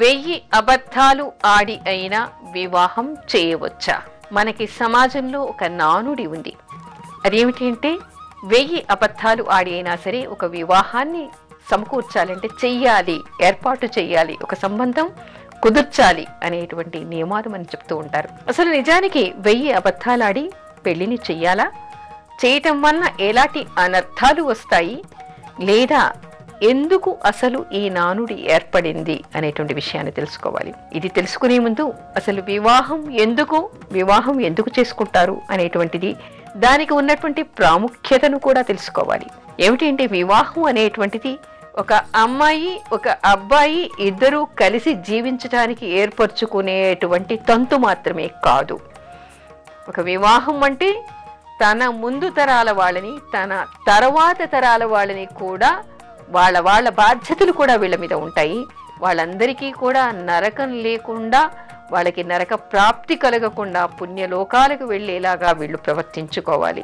1000 అబద్ధాలు ఆడి అయినా వివాహం చేయవచ్చా? మనకి సమాజంలో ఒక నానుడి ఉంది. అదేమిటంటే 1000 అబద్ధాలు ఆడి అయినా సరే ఒక వివాహాన్ని సమకూర్చాలంటే చెయ్యాలి, ఏర్పాటు చెయ్యాలి, ఒక సంబంధం కుదుర్చాలి అనేటువంటి నియమాలు మనం చెప్తూ ఉంటారు. అసలు నిజానికి 1000 అబద్ధాలు ఆడి పెళ్లిని చెయ్యాలా? చేయటం వలన ఎలాంటి అనర్థాలు వస్తాయి, లేదా ఎందుకు అసలు ఈ నానుడి ఏర్పడింది అనేటువంటి విషయాన్ని తెలుసుకోవాలి. ఇది తెలుసుకునే ముందు అసలు వివాహం ఎందుకు చేసుకుంటారు అనేటువంటిది, దానికి ఉన్నటువంటి ప్రాముఖ్యతను కూడా తెలుసుకోవాలి. ఏమిటంటే వివాహం అనేటువంటిది ఒక అమ్మాయి ఒక అబ్బాయి ఇద్దరూ కలిసి జీవించడానికి ఏర్పరచుకునేటువంటి తంతు మాత్రమే కాదు. ఒక వివాహం అంటే తన ముందు తరాల వాళ్ళని, తన తర్వాత తరాల వాళ్ళని కూడా వాళ్ళ బాధ్యతలు కూడా వీళ్ళ మీద ఉంటాయి. వాళ్ళందరికీ కూడా నరకం లేకుండా, వాళ్ళకి నరక ప్రాప్తి కలగకుండా పుణ్యలోకాలకు వెళ్ళేలాగా వీళ్ళు ప్రవర్తించుకోవాలి.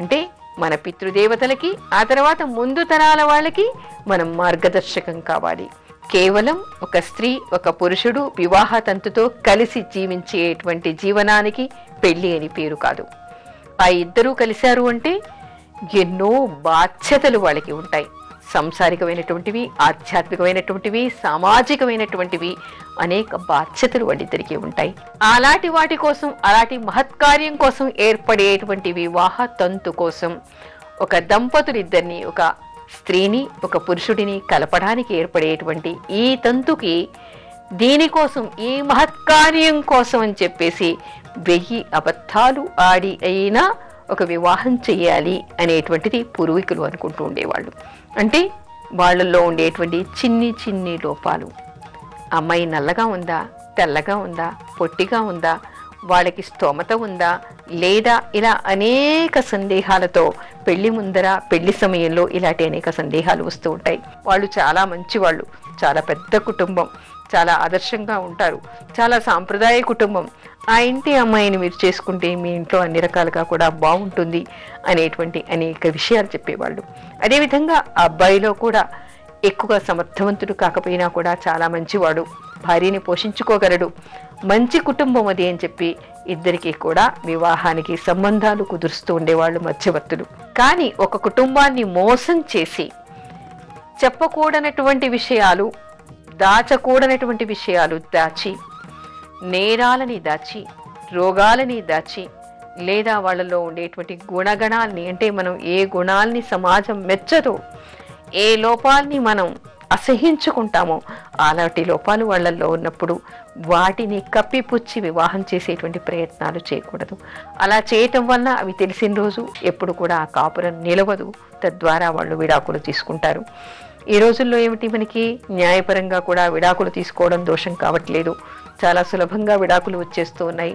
అంటే మన పితృదేవతలకి, ఆ తర్వాత ముందు తరాల వాళ్ళకి మనం మార్గదర్శకం కావాలి. కేవలం ఒక స్త్రీ ఒక పురుషుడు వివాహ తంతుతో కలిసి జీవించేటువంటి జీవనానికి పెళ్లి అని పేరు కాదు. ఆ ఇద్దరూ కలిశారు అంటే ఎన్నో బాధ్యతలు వాళ్ళకి ఉంటాయి. సంసారికమైనటువంటివి, ఆధ్యాత్మికమైనటువంటివి, సామాజికమైనటువంటివి అనేక బాధ్యతలు వాళ్ళిద్దరికీ ఉంటాయి. అలాంటి వాటి కోసం, అలాంటి మహత్కార్యం కోసం ఏర్పడేటువంటి వివాహ తంతు కోసం ఒక దంపతులిద్దరిని, ఒక స్త్రీని ఒక పురుషుడిని కలపడానికి ఏర్పడేటువంటి ఈ తంతుకి, దీనికోసం ఈ మహత్కార్యం కోసం అని చెప్పేసి 1000 అబద్ధాలు ఆడి అయినా ఒక వివాహం చెయ్యాలి అనేటువంటిది పూర్వీకులు అనుకుంటూ ఉండేవాళ్ళు. అంటే వాళ్ళల్లో ఉండేటువంటి చిన్ని లోపాలు, అమ్మాయి నల్లగా ఉందా, తెల్లగా ఉందా, పొట్టిగా ఉందా, వాళ్ళకి స్తోమత ఉందా లేదా, ఇలా అనేక సందేహాలతో పెళ్లి ముందర పెళ్లి సమయంలో ఇలాంటి అనేక సందేహాలు వస్తూ ఉంటాయి. వాళ్ళు చాలా మంచివాళ్ళు, చాలా పెద్ద కుటుంబం, చాలా ఆదర్శంగా ఉంటారు, చాలా సాంప్రదాయ కుటుంబం, ఆ ఇంటి అమ్మాయిని మీరు చేసుకుంటే మీ ఇంట్లో అన్ని రకాలుగా కూడా బాగుంటుంది అనేటువంటి అనేక విషయాలు చెప్పేవాళ్ళు. అదేవిధంగా అబ్బాయిలో కూడా ఎక్కువగా సమర్థవంతుడు కాకపోయినా కూడా చాలా మంచివాడు, భార్యని పోషించుకోగలడు, మంచి కుటుంబం అది అని చెప్పి ఇద్దరికీ కూడా వివాహానికి సంబంధాలు కుదురుస్తూ ఉండేవాళ్ళు మధ్యవర్తులు. కానీ ఒక కుటుంబాన్ని మోసం చేసి, చెప్పకూడనటువంటి విషయాలు, దాచకూడనటువంటి విషయాలు దాచి, నేరాలని దాచి, రోగాలని దాచి, లేదా వాళ్ళలో ఉండేటువంటి గుణగణాల్ని, అంటే మనం ఏ గుణాల్ని సమాజం మెచ్చదో, ఏ లోపాల్ని మనం అసహించుకుంటామో అలాంటి లోపాలు వాళ్ళల్లో ఉన్నప్పుడు వాటిని కప్పిపుచ్చి వివాహం చేసేటువంటి ప్రయత్నాలు చేయకూడదు. అలా చేయటం వల్ల అవి తెలిసిన రోజు ఎప్పుడు కూడా ఆ కాపురం నిలవదు, తద్వారా వాళ్ళు విడాకులు తీసుకుంటారు. ఈ రోజుల్లో ఏమిటి, మనకి న్యాయపరంగా కూడా విడాకులు తీసుకోవడం దోషం కావట్లేదు, చాలా సులభంగా విడాకులు వచ్చేస్తూ ఉన్నాయి.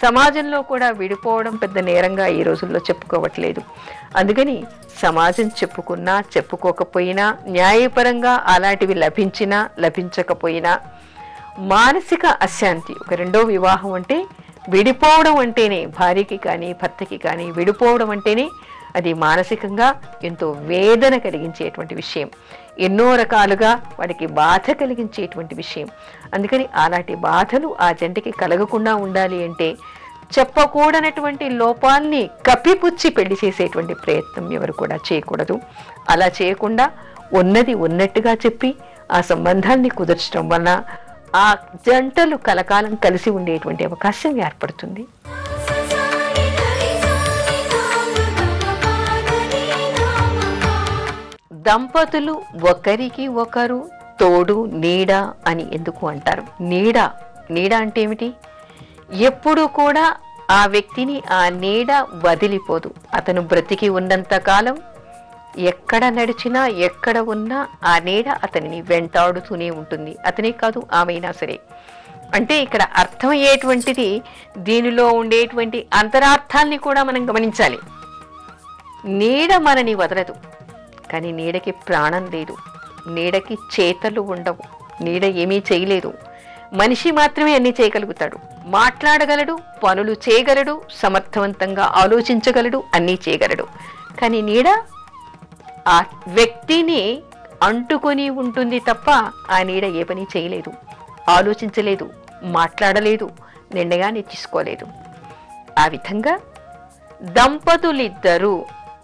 సమాజంలో కూడా విడిపోవడం పెద్ద నేరంగా ఈ రోజుల్లో చెప్పుకోవట్లేదు. అందుకని సమాజం చెప్పుకున్నా చెప్పుకోకపోయినా, న్యాయపరంగా అలాంటివి లభించినా లభించకపోయినా, మానసిక అశాంతి, ఒక రెండో వివాహం అంటే విడిపోవడం అంటేనే, భార్యకి కానీ భర్తకి కానీ విడిపోవడం అంటేనే అది మానసికంగా ఎంతో వేదన కలిగించేటువంటి విషయం, ఎన్నో రకాలుగా వాడికి బాధ కలిగించేటువంటి విషయం. అందుకని అలాంటి బాధలు ఆ జంటకి కలగకుండా ఉండాలి అంటే చెప్పకూడనటువంటి లోపాల్ని కప్పిపుచ్చి పెళ్లి చేసేటువంటి ప్రయత్నం ఎవరు కూడా చేయకూడదు. అలా చేయకుండా ఉన్నది ఉన్నట్టుగా చెప్పి ఆ సంబంధాన్ని కుదర్చడం వల్ల ఆ జంటలు కలకాలం కలిసి ఉండేటువంటి అవకాశం ఏర్పడుతుంది. దంపతులు ఒకరికి ఒకరు తోడు నీడ అని ఎందుకు అంటారు? నీడ అంటే ఏమిటి? ఎప్పుడు కూడా ఆ వ్యక్తిని ఆ నీడ వదిలిపోదు. అతను బ్రతికి ఉన్నంత కాలం ఎక్కడ నడిచినా ఎక్కడ ఉన్నా ఆ నీడ అతనిని వెంటాడుతూనే ఉంటుంది. అతనే కాదు, ఆమెనా సరే. అంటే ఇక్కడ అర్థమయ్యేటువంటిది, దీనిలో ఉండేటువంటి అంతరార్థాల్ని కూడా మనం గమనించాలి. నీడ మనని వదలదు, కానీ నీడకి ప్రాణం లేదు, నీడకి చేతలు ఉండవు, నీడ ఏమీ చేయలేదు. మనిషి మాత్రమే అన్ని చేయగలుగుతాడు, మాట్లాడగలడు, పనులు చేయగలడు, సమర్థవంతంగా ఆలోచించగలడు, అన్నీ చేయగలడు. కానీ నీడ ఆ వ్యక్తిని అంటుకొని ఉంటుంది తప్ప ఆ నీడ ఏ పని చేయలేదు. ఆలోచించలేదు, మాట్లాడలేదు, నిర్ణయాన్ని తీసుకోలేదు. ఆ విధంగా దంపతులిద్దరూ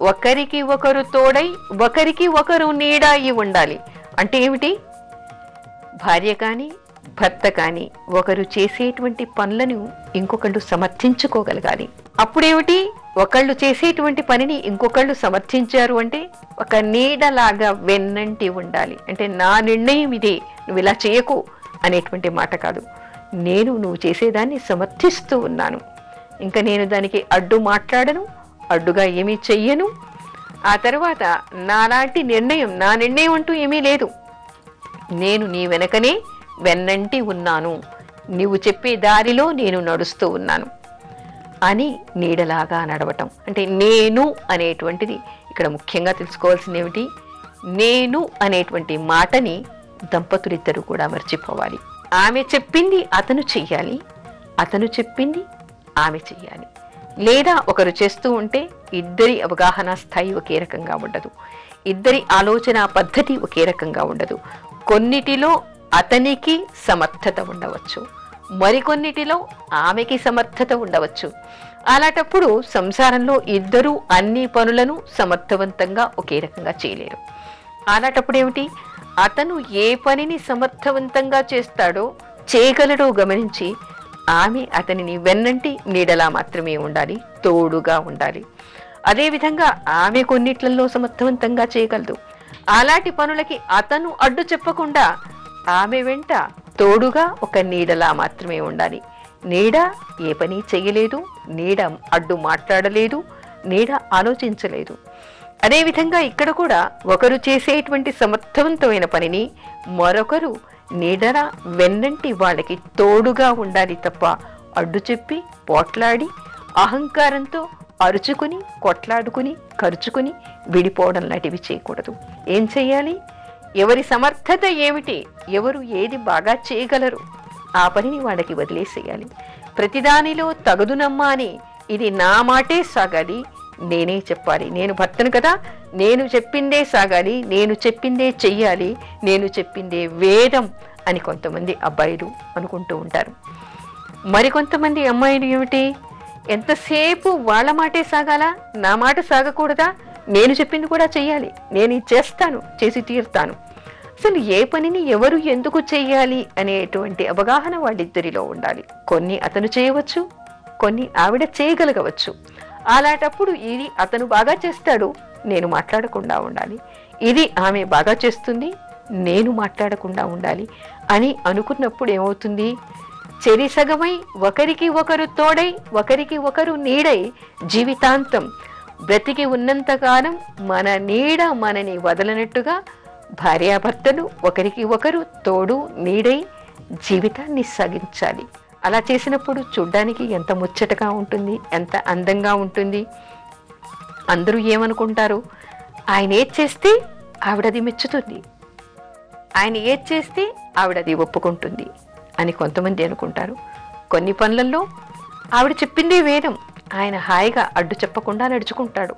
ఒకరికి ఒకరు తోడై ఒకరికి ఒకరు నీడ అయి ఉండాలి. అంటే ఏమిటి? భార్య కానీ భర్త కానీ ఒకరు చేసేటువంటి పనులను ఇంకొకళ్ళు సమర్థించుకోగలగాలి. అప్పుడేమిటి? ఒకళ్ళు చేసేటువంటి పనిని ఇంకొకళ్ళు సమర్థించారు అంటే ఒక నీడలాగా వెన్నంటి ఉండాలి. అంటే నా నిర్ణయం ఇదే, నువ్వు ఇలా చేయకు అనేటువంటి మాట కాదు. నేను నువ్వు చేసేదాన్ని సమర్థిస్తూ ఉన్నాను, ఇంకా నేను దానికి అడ్డు మాట్లాడను, అడ్డుగా ఏమీ చెయ్యను. ఆ తర్వాత నాలాంటి నిర్ణయం, నా నిర్ణయం అంటూ ఏమీ లేదు, నేను నీ వెనకనే వెన్నంటి ఉన్నాను, నీవు చెప్పే దారిలో నేను నడుస్తూ ఉన్నాను అని నీడలాగా నడవటం. అంటే నేను అనేటువంటిది ఇక్కడ ముఖ్యంగా తెలుసుకోవాల్సింది ఏమిటి? నేను అనేటువంటి మాటని దంపతులిద్దరూ కూడా మర్చిపోవాలి. ఆమె చెప్పింది అతను చెయ్యాలి, అతను చెప్పింది ఆమె చెయ్యాలి. లేదా ఒకరు చేస్తూ ఉంటే ఇద్దరి అవగాహన స్థాయి ఒకే రకంగా ఉండదు, ఇద్దరి ఆలోచన పద్ధతి ఒకే రకంగా ఉండదు. కొన్నిటిలో అతనికి సమర్థత ఉండవచ్చు, మరికొన్నిటిలో ఆమెకి సమర్థత ఉండవచ్చు. అలాంటప్పుడు సంసారంలో ఇద్దరూ అన్ని పనులను సమర్థవంతంగా ఒకే రకంగా చేయలేరు. అలాంటప్పుడు ఏమిటి? అతను ఏ పనిని సమర్థవంతంగా చేస్తాడో, చేయగలడో గమనించి ఆమె అతనిని వెన్నంటి నీడలా మాత్రమే ఉండాలి, తోడుగా ఉండాలి. అదేవిధంగా ఆమె కొన్నిట్లలో సమర్థవంతంగా చేయగలదు. అలాంటి పనులకి అతను అడ్డు చెప్పకుండా ఆమె వెంట తోడుగా ఒక నీడలా మాత్రమే ఉండాలి. నీడ ఏ పని చెయ్యలేదు, నీడ అడ్డు మాట్లాడలేదు, నీడ ఆలోచించలేదు. అదేవిధంగా ఇక్కడ కూడా ఒకరు చేసేటువంటి సమర్థవంతమైన పనిని మరొకరు నీడలా వెన్నంటి వాళ్ళకి తోడుగా ఉండాలి తప్ప అడ్డు చెప్పి పోట్లాడి అహంకారంతో అరుచుకుని కొట్లాడుకుని ఖర్చుకుని విడిపోవడం లాంటివి చేయకూడదు. ఏం చెయ్యాలి? ఎవరి సమర్థత ఏమిటి, ఎవరు ఏది బాగా చేయగలరు ఆ పనిని వాళ్ళకి వదిలేసేయాలి. ప్రతిదానిలో తగదునమ్మా అని ఇది నా మాటే సాగాలి, నేనే చెప్పాలి, నేను భర్తను కదా, నేను చెప్పిందే సాగాలి, నేను చెప్పిందే చెయ్యాలి, నేను చెప్పిందే వేదం అని కొంతమంది అబ్బాయిలు అనుకుంటూ ఉంటారు. మరికొంతమంది అమ్మాయిలు ఏమిటి? ఎంతసేపు వాళ్ళ మాటే సాగాలా, నా మాట సాగకూడదా, నేను చెప్పింది కూడా చెయ్యాలి, నేను ఇది చేస్తాను, చేసి తీరుతాను. అసలు ఏ పనిని ఎవరు ఎందుకు చెయ్యాలి అనేటువంటి అవగాహన వాళ్ళిద్దరిలో ఉండాలి. కొన్ని అతను చేయవచ్చు, కొన్ని ఆవిడ చేయగలగవచ్చు. అలాంటప్పుడు ఇది అతను బాగా చేస్తాడు, నేను మాట్లాడకుండా ఉండాలి, ఇది ఆమె బాగా చేస్తుంది, నేను మాట్లాడకుండా ఉండాలి అని అనుకున్నప్పుడు ఏమవుతుంది? చెరిసగమై ఒకరికి ఒకరు తోడై ఒకరికి ఒకరు నీడై జీవితాంతం బ్రతికి ఉన్నంతకాలం మన నీడ మనని వదలనట్టుగా భార్యాభర్తలు ఒకరికి ఒకరు తోడు నీడై జీవితాన్ని సాగించాలి. అలా చేసినప్పుడు చూడ్డానికి ఎంత ముచ్చటగా ఉంటుంది, ఎంత అందంగా ఉంటుంది. అందరూ ఏమనుకుంటారు? ఆయన ఏది చేస్తే ఆవిడది మెచ్చుతుంది, ఆయన ఏది చేస్తే ఆవిడది ఒప్పుకుంటుంది అని కొంతమంది అనుకుంటారు. కొన్ని పనులలో ఆవిడ చెప్పిందే వేదం, ఆయన హాయిగా అడ్డు చెప్పకుండా నడుచుకుంటాడు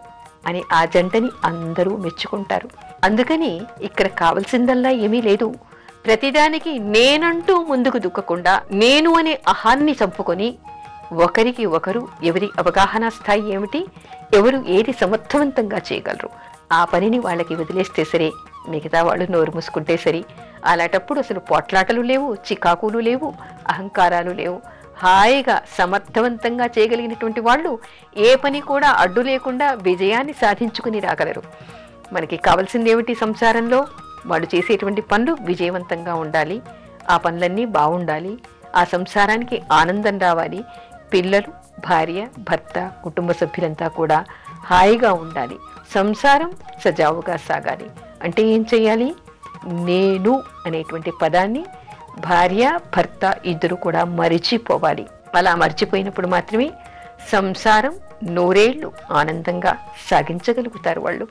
అని ఆ జంటని అందరూ మెచ్చుకుంటారు. అందుకని ఇక్కడ కావలసిందల్లా ఏమీ లేదు. ప్రతిదానికి నేనంటూ ముందుకు దుక్కకుండా నేను అనే అహాన్ని చంపుకొని ఒకరికి ఒకరు ఎవరి అవగాహన స్థాయి ఏమిటి, ఎవరు ఏది సమర్థవంతంగా చేయగలరు ఆ పనిని వాళ్ళకి వదిలేస్తే సరే, మిగతా వాళ్ళు నోరు మూసుకుంటే సరి. అలాంటప్పుడు అసలు పోట్లాటలు లేవు, చికాకులు లేవు, అహంకారాలు లేవు. హాయిగా సమర్థవంతంగా చేయగలిగినటువంటి వాళ్ళు ఏ పని కూడా అడ్డు లేకుండా విజయాన్ని సాధించుకుని రాగలరు. మనకి కావాల్సింది ఏమిటి సంసారంలో? వాళ్ళు చేసేటువంటి పనులు విజయవంతంగా ఉండాలి, ఆ పనులన్నీ బాగుండాలి, ఆ సంసారానికి ఆనందం రావాలి, పిల్లలు భార్య భర్త కుటుంబ సభ్యులంతా కూడా హాయిగా ఉండాలి, సంసారం సజావుగా సాగాలి. అంటే ఏం చేయాలి? నేను అనేటువంటి పదాన్ని భార్య భర్త ఇద్దరు కూడా మరిచిపోవాలి. అలా మర్చిపోయినప్పుడు మాత్రమే సంసారం నూరేళ్లు ఆనందంగా సాగించగలుగుతారు వాళ్ళు.